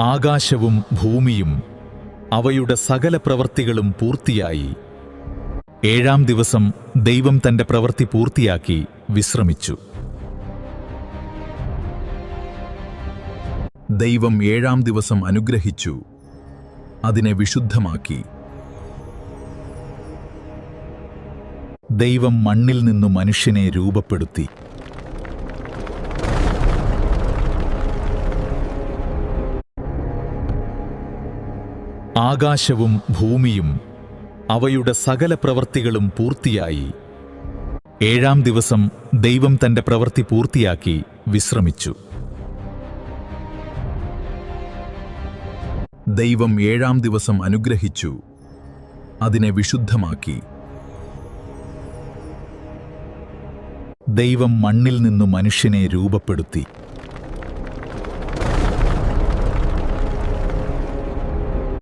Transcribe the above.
ആകാശവും ഭൂമിയും അവയുടെ സകല പ്രവൃത്തികളും പൂർത്തിയായി. ഏഴാം ദിവസം ദൈവം തന്റെ പ്രവൃത്തി പൂർത്തിയാക്കി വിശ്രമിച്ചു. ദൈവം ഏഴാം ദിവസം അനുഗ്രഹിച്ചു, അതിനെ വിശുദ്ധമാക്കി. ദൈവം മണ്ണിൽ നിന്നു മനുഷ്യനെ രൂപപ്പെടുത്തി. ആകാശവും ഭൂമിയും അവയുടെ സകല പ്രവൃത്തികളും പൂർത്തിയായി. ഏഴാം ദിവസം ദൈവം തന്റെ പ്രവൃത്തി പൂർത്തിയാക്കി വിശ്രമിച്ചു. ദൈവം ഏഴാം ദിവസം അനുഗ്രഹിച്ചു, അതിനെ വിശുദ്ധമാക്കി. ദൈവം മണ്ണിൽ നിന്നു മനുഷ്യനെ രൂപപ്പെടുത്തി.